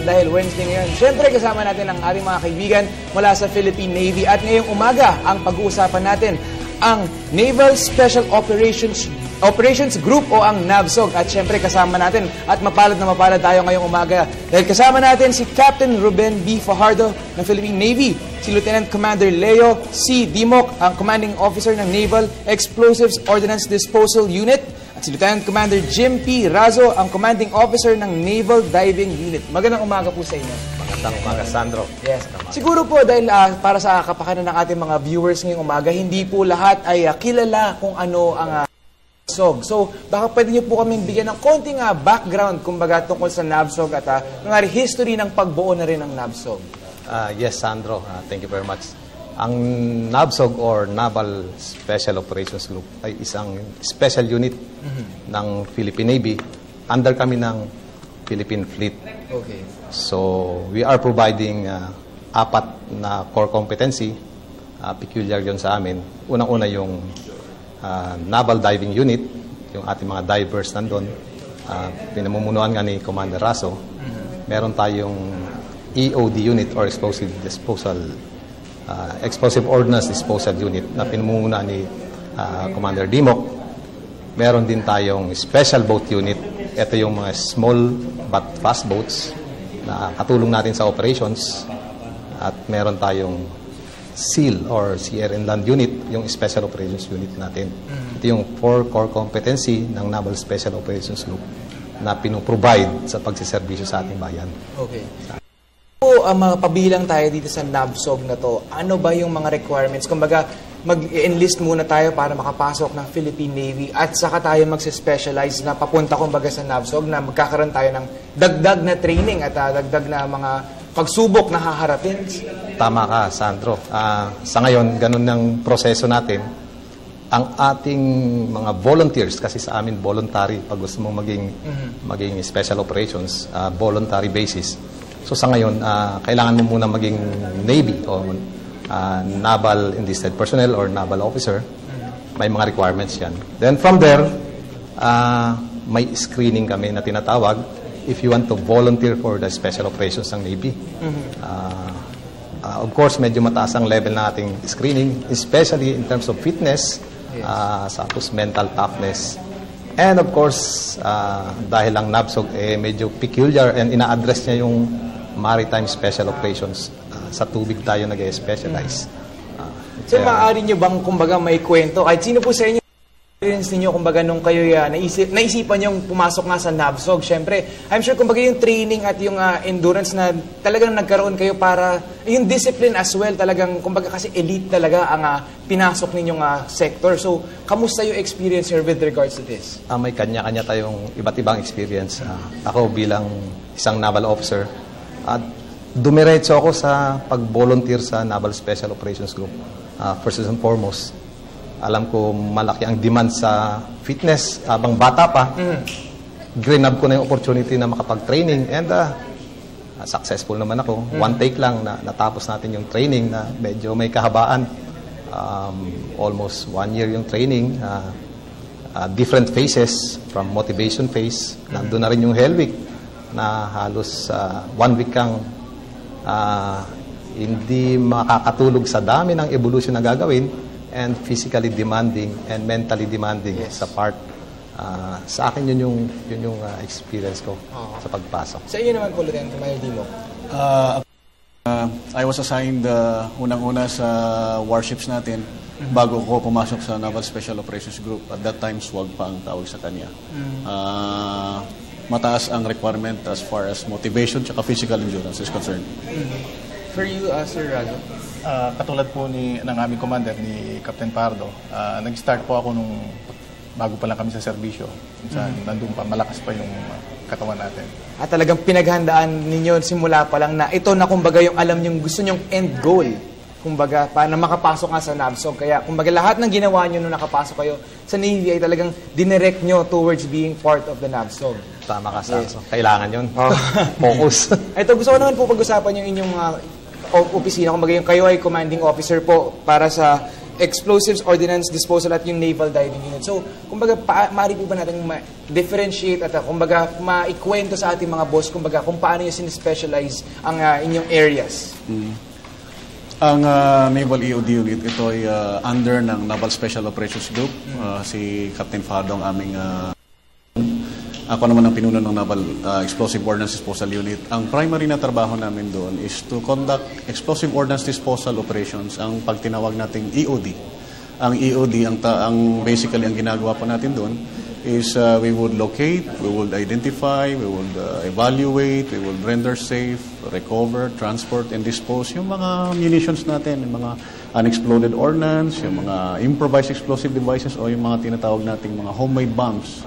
Dahil Wednesday ngayon, syempre kasama natin ang ating mga kaibigan mula sa Philippine Navy. At ngayong umaga, ang pag-uusapan natin ang Naval Special Operations Group o ang NAVSOG. At syempre kasama natin at mapalad na mapalad tayo ngayong umaga. Dahil kasama natin si Captain Ruben B. Fajardo ng Philippine Navy, si Lieutenant Commander Leo C. Dimoc, ang Commanding Officer ng Naval Explosives Ordnance Disposal Unit, at si Lieutenant Commander Jim P. Razo, ang Commanding Officer ng Naval Diving Unit. Magandang umaga po sa inyo. Magandang umaga, Sandro. Yes. Siguro po dahil para sa kapakanan ng ating mga viewers ngayong umaga, hindi po lahat ay kilala kung ano ang NAVSOG. So, baka pwede niyo po kaming bigyan ng konting background kumbaga tungkol sa NAVSOG at history ng pagbuo na rin ng NAVSOG. Yes, Sandro. Thank you very much. Ang NAVSOG or Naval Special Operations Group ay isang special unit ng Philippine Navy. Under kami ng Philippine Fleet. Okay. So, we are providing apat na core competency. Peculiar yun sa amin. Unang-una yung Naval Diving Unit, yung ating mga divers nandun. Pinamumunuan nga ni Commander Razo. Meron tayong EOD unit or Explosive Ordnance Disposal Unit na pinamumunuan ni Commander Dimoc. Meron din tayong Special Boat Unit. Ito yung mga small but fast boats na katulong natin sa operations. At meron tayong SEAL or Sea, Air, and Land Unit, yung Special Operations Unit natin. Ito yung 4 core competency ng Naval Special Operations Group na pinoprovide sa pagsiservisyo sa ating bayan. Okay. Pabilang tayo dito sa NAVSOG na to, ano ba yung mga requirements? Kumbaga, mag-enlist muna tayo para makapasok ng Philippine Navy at saka tayo magse-specialize na papunta kumbaga sa NAVSOG na magkakaroon tayo ng dagdag na training at dagdag na mga pagsubok na haharapin. Tama ka, Sandro. Sa ngayon, ganun ng proseso natin. Ang ating mga volunteers, kasi sa amin voluntary, pag gusto mong maging special operations, voluntary basis. So sa ngayon, kailangan mo muna maging Navy o Naval Enlisted Personnel or Naval Officer. May mga requirements yan. Then from there, may screening kami na tinatawag if you want to volunteer for the special operations ng Navy. Of course, medyo mataas ang level na ating screening, especially in terms of fitness, tapos mental toughness. And of course, dahil ang NAVSOG medyo peculiar and ina-address niya yung maritime special operations. Sa tubig tayo nag-specialize. So, maaari nyo bang, kumbaga, may kwento? Kahit sino po sa inyo, experience ninyo, kumbaga, nung kayo naisipan yung pumasok nga sa NAVSOG, syempre, I'm sure, kumbaga, yung training at yung endurance na talagang nagkaroon kayo para, yung discipline as well, talagang, kumbaga, kasi elite talaga ang pinasok ninyong sector. So, kamusta yung experience here with regards to this? May kanya-kanya tayong iba't ibang experience. Ako bilang isang naval officer, at dumiretso ako sa pag-volunteer sa Naval Special Operations Group. First and foremost, alam ko malaki ang demand sa fitness. Habang bata pa, grab ko na yung opportunity na makapag-training and successful naman ako. One take lang na natapos natin yung training na medyo may kahabaan. Almost 1 year yung training. Different phases from motivation phase. Nandun na rin yung Hell Week na halos 1 week kang hindi makakatulog sa dami ng evolution na gagawin and physically demanding and mentally demanding sa part. Sa akin yun yung experience ko sa pagpasok. Sa iyo naman po, Lieutenant Commander Dimoc. I was assigned unang-una sa warships natin bago ko pumasok sa Naval Special Operations Group. At that time, SWAG pa ang tawag sa kanya. Mataas ang requirement as far as motivation at physical endurance is concerned. For you, Sir Razo? Katulad po ng aming commander, ni Captain Pardo, nag-start po ako nung bago pa lang kami sa serbisyo. Nandun pa, malakas pa yung katawan natin. At talagang pinaghandaan ninyo simula pa lang na ito na kumbaga yung alam nyo gusto nyong end goal. Kumbaga, para makapasok nga sa NAVSOG. Kaya, kumbaga, lahat ng ginawa nyo nung nakapasok kayo sa Navy ay talagang dinirect nyo towards being part of the NAVSOG. Tama ka, Sanso. Kailangan yun. Focus. Ito, gusto ko naman po pag-usapan yung inyong opisina. Kumbaga, yung kayo ay commanding officer po para sa Explosives Ordnance Disposal at yung Naval Diving Unit. So, kumbaga, maaari po ba natin ma-differentiate at kumbaga, maikwento sa ating mga boss, kumbaga, kung paano yung sin-specialize ang inyong areas? Ang Naval EOD Unit, ito ay under ng Naval Special Operations Group. Si Captain Fardo ang aming ako naman ang pinuno ng Naval Explosive Ordnance Disposal Unit. Ang primary na trabaho namin doon is to conduct explosive ordnance disposal operations, ang pagtinawag nating EOD. Ang EOD, ang basically ang ginagawa po natin doon is we would locate, we would identify, we would evaluate, we would render safe, recover, transport, and dispose yung mga munitions natin, yung mga unexploded ordnance, yung mga improvised explosive devices o yung mga tinatawag nating mga homemade bombs.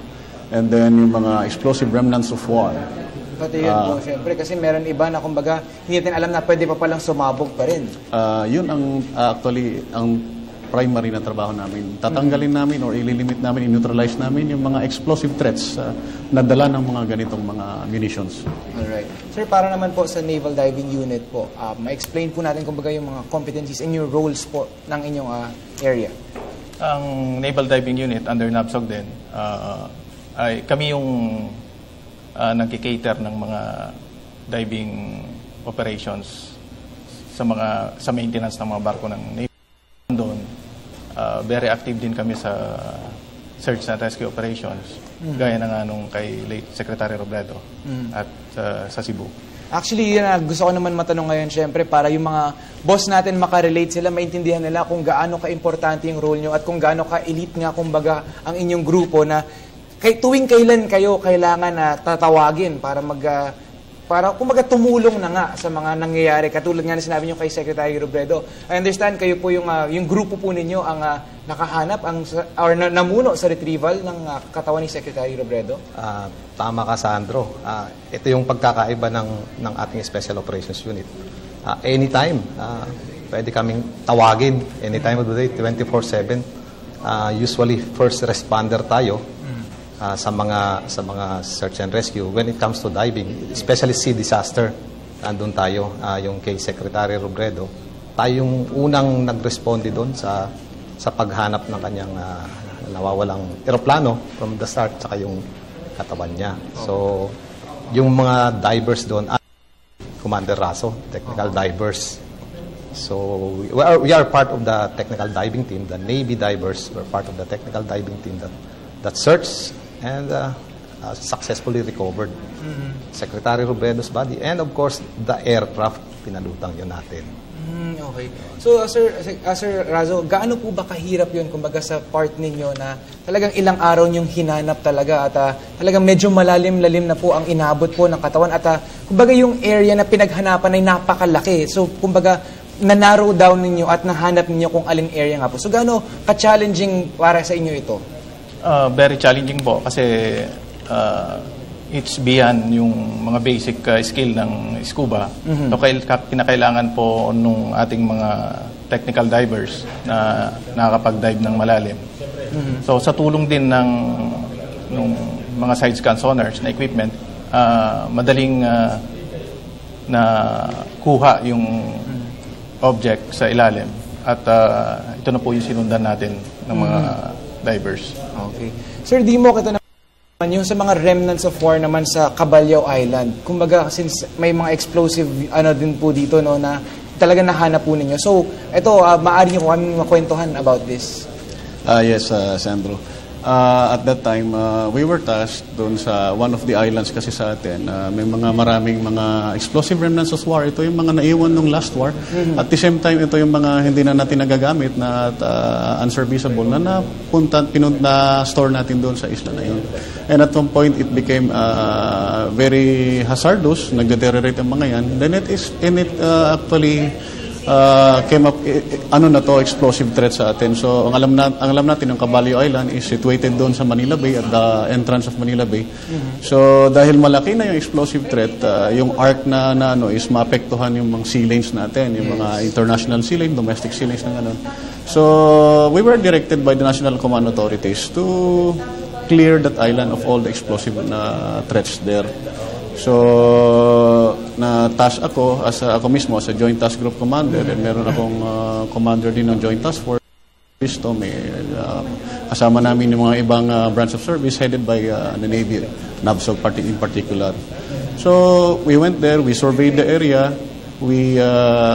And then yung mga explosive remnants of war. Pati yun po, siyempre, kasi meron iba na kumbaga, hindi natin alam na pwede pa palang sumabog pa rin. Yun ang actually, ang primary na trabaho namin. Tatanggalin namin or ililimit namin, i-neutralize namin yung mga explosive threats na dala ng mga ganitong mga munitions. Alright. Sir, para naman po sa Naval Diving Unit po, ma-explain po natin kumbaga yung mga competencies and your roles po ng inyong area. Ang Naval Diving Unit under NAVSOG din, ay kami yung nagki-cater ng mga diving operations sa maintenance ng mga barko ng Navy. Doon, very active din kami sa search and rescue operations, gaya na nga nung kay late Secretary Robredo at sa Cebu. Actually, yun gusto ko naman matanong ngayon, syempre, para yung mga boss natin makarelate sila, maintindihan nila kung gaano ka-importante yung role nyo at kung gaano ka-elite nga, kumbaga, ang inyong grupo na tuwing kailan kayo kailangan na tatawagin para kumbaga tumulong na nga sa mga nangyayari. Katulad nga na sinabi niyo kay Secretary Robredo. I understand kayo po yung grupo po ninyo ang nakahanap or namuno sa retrieval ng katawan ni Secretary Robredo. Tama ka, Sandro. Ito yung pagkakaiba ng ating Special Operations Unit. Anytime, pwede kaming tawagin. Anytime of the day, 24/7. Usually, first responder tayo. Sa mga search and rescue. When it comes to diving, especially sea disaster, andun tayo, yung kay Secretary Robredo. Tayo yung unang nag-responde doon sa paghanap ng kanyang nawawalang eroplano from the start, saka yung katawan niya. So, yung mga divers doon, Commander Raso, technical divers. So, we are part of the technical diving team, the Navy divers. We're part of the technical diving team that searched and successfully recovered Secretary Robredo's body. And of course, the aircraft, pinalutang yun natin. Okay. So, Sir Razo, gaano po ba kahirap yun, kumbaga sa part ninyo na talagang ilang araw niyong hinanap talaga at talagang medyo malalim-lalim na po ang inabot po ng katawan at kumbaga yung area na pinaghanapan ay napakalaki. So, kumbaga, na-narrow down ninyo at nahanap ninyo kung aling area nga po. So, gaano ka-challenging para sa inyo ito? Very challenging po kasi it's beyond yung mga basic skill ng scuba. So, kinakailangan po nung ating mga technical divers na nakakapag-dive ng malalim. So, sa tulong din ng mga side scan sonars na equipment, madaling na kuha yung object sa ilalim. At ito na po yung sinundan natin ng mga divers. Okay. Sir, di mo kita naman yung sa mga remnants of war naman sa Caballao Island. Kumbaga, since may mga explosive din po dito, no, na talaga nahanap po ninyo. So, ito, maaari niyo kami makwentuhan about this. Yes, Sandro. At that time, we were tasked doon sa one of the islands kasi sa atin. May maraming mga explosive remnants of war. Ito yung mga naiwan nung last war. At the same time, ito yung mga hindi na natin nagagamit na unserviceable na store natin doon sa isla na yun. And at some point, it became very hazardous. Nag-deteriorate ang mga yan. Then it actually came up, explosive threat sa atin. So, ang alam natin, yung Caballao Island is situated doon sa Manila Bay, at the entrance of Manila Bay. So, dahil malaki na yung explosive threat, yung arc na is maapektuhan yung mga sea lanes natin, yung mga international sea lane, domestic sea lanes na gano'n. So, we were directed by the National Command Authorities to clear that island of all the explosive threats there. So, na-task ako, ako mismo, as a Joint Task Group Commander, and meron akong commander din ng Joint Task Force. Pisto, may kasama namin yung mga ibang branch of service headed by the Navy, NAVSOG in particular. So we went there, we surveyed the area, we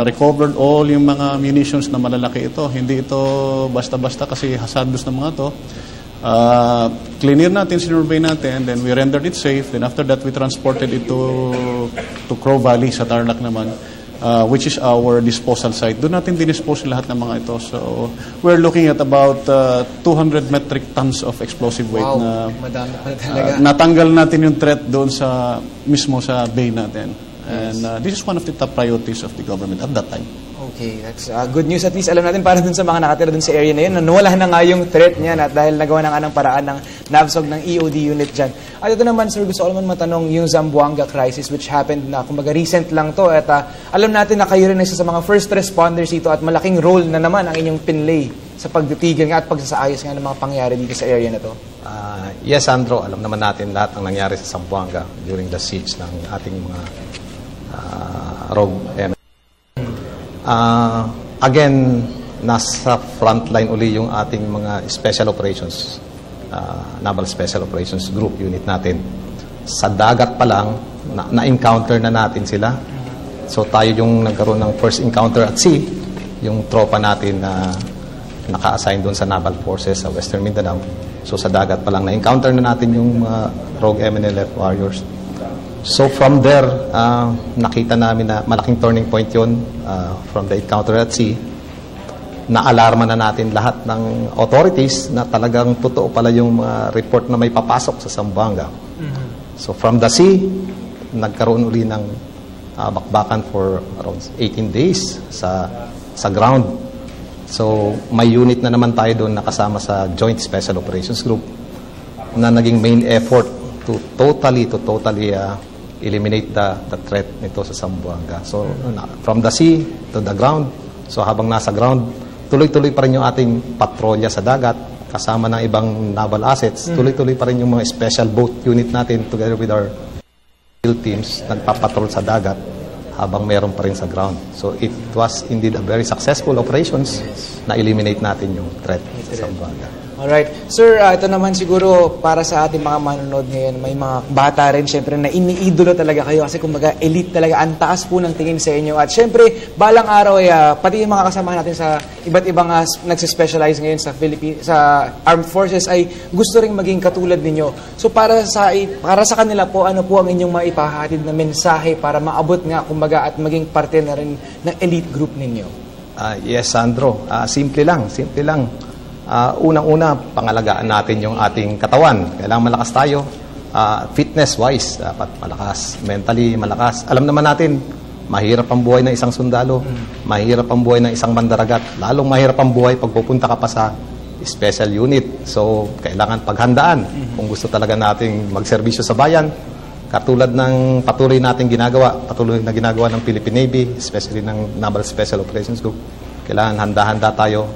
recovered all yung mga munitions na malalaki ito. Hindi ito basta-basta kasi hazardous na mga ito. Cleaner natin, sinurvey natin, then we rendered it safe. Then after that, we transported it to Crow Valley sa Tarlac naman, which is our disposal site. Doon natin dinispose lahat ng mga ito. So we're looking at about 200 metric tons of explosive weight na madami pala talaga. Natanggal natin yung threat doon sa mismo sa bay natin. And this is one of the top priorities of the government at that time. Okay, that's good news. At least alam natin para dun sa mga nakatira dun sa area na yun, nawala na nga yung threat niyan at dahil nagawa na nga ng paraan ng NAVSOG ng EOD unit dyan. At ito naman, sir, gusto ko naman matanong yung Zamboanga crisis which happened na, kumbaga, recent lang to. At alam natin na kayo rin isa sa mga first responders dito at malaking role na naman ang inyong pinlay sa pagtitigil nga at pagsasaayos nga ng mga pangyari dito sa area na to. Yes, Sandro, alam naman natin lahat ng nangyari sa Zamboanga during the siege ng ating mga rogue MNLF. Again, nasa frontline uli yung ating mga special operations, Naval Special Operations Group unit natin. Sa dagat pa lang, na-encounter na natin sila. So tayo yung nagkaroon ng first encounter at sea, yung tropa natin na naka-assign doon sa Naval Forces sa Western Mindanao. So sa dagat pa lang, na-encounter na natin yung rogue MNLF warriors. So from there, nakita namin na malaking turning point yun from the encounter at sea. Na-alarma na natin lahat ng authorities na talagang totoo pala yung report na may papasok sa Zamboanga. So from the sea, nagkaroon uli ng bakbakan for around 18 days sa ground. So may unit na naman tayo doon nakasama sa Joint Special Operations Group na naging main effort to totally eliminate the threat nito sa Zamboanga. So, from the sea to the ground. So, habang nasa ground, tuloy-tuloy pa rin yung ating patrolya sa dagat, kasama ng ibang naval assets. Tuloy-tuloy pa rin yung mga special boat unit natin together with our field teams, nagpapatrol sa dagat habang meron pa rin sa ground. So, it was indeed a very successful operations na eliminate natin yung threat sa Zamboanga. Alright. Sir, ito naman siguro para sa ating mga manonood ngayon, may mga bata rin syempre na iniidolo talaga kayo kasi kumbaga elite talaga, ang taas po ng tingin sa inyo. At syempre, balang araw ay pati yung mga kasama natin sa iba't ibang nagsispecialize ngayon sa Armed Forces ay gusto ring maging katulad ninyo. So para sa kanila po, ano po ang inyong maipahatid na mensahe para maabot nga kumbaga at maging parte na rin ng elite group ninyo? Yes, Sandro. Simple lang. Unang-una, pangalagaan natin yung ating katawan. Kailangan malakas tayo. Fitness-wise, dapat malakas. Mentally, malakas. Alam naman natin, mahirap ang buhay ng isang sundalo. Mahirap ang buhay ng isang mandaragat. Lalong mahirap ang buhay pag pupunta ka pa sa special unit. So, kailangan paghandaan. Kung gusto talaga nating magserbisyo sa bayan, katulad ng patuloy nating patuloy na ginagawa ng Philippine Navy, especially ng Naval Special Operations Group, kailangan handa-handa tayo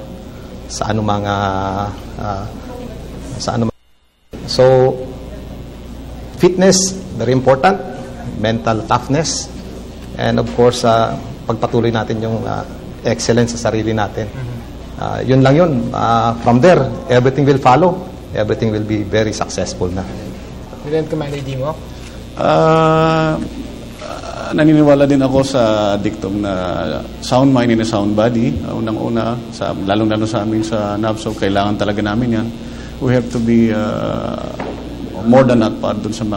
sa anumang So fitness, very important, mental toughness, and of course pagpatuloy natin yung excellence sa sarili natin. Yun lang yun. From there, everything will follow. Everything will be very successful na. Lieutenant Commander Dimo? Naniniwala din ako sa dictum na sound mind and a sound body. Unang-una, lalong-lalo sa amin sa NAVSOG, kailangan talaga namin yan. We have to be more than that part dun sa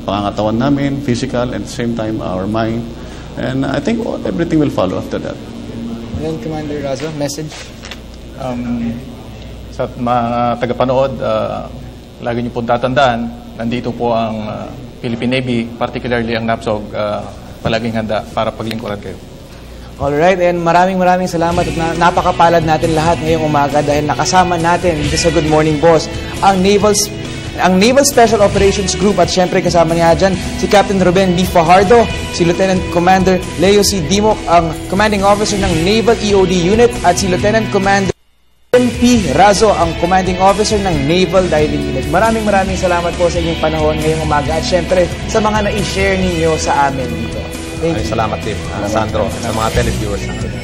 pangangatawan namin, physical, and at the same time, our mind. And I think everything will follow after that. Then, Commander Razo, message? Sa mga tagapanood, lagi niyo pong tatandaan, nandito po ang Philippine Navy, particularly ang NAVSOG, palaging handa para paglingkuran kayo. Alright, and maraming salamat at napakapalad natin lahat ngayong umaga dahil nakasama natin dito sa Good Morning Boss ang Naval Special Operations Group at syempre kasama niya dyan si Captain Ruben D. Fajardo, si Lieutenant Commander Leo C. Dimok, ang Commanding Officer ng Naval EOD Unit at si Lieutenant Commander MP Razo, ang Commanding Officer ng Naval Diving Unit. Maraming salamat po sa inyong panahon ngayong umaga at syempre sa mga na-i-share ninyo sa amin dito. Salamat din, Sandro, sa mga televiewers natin.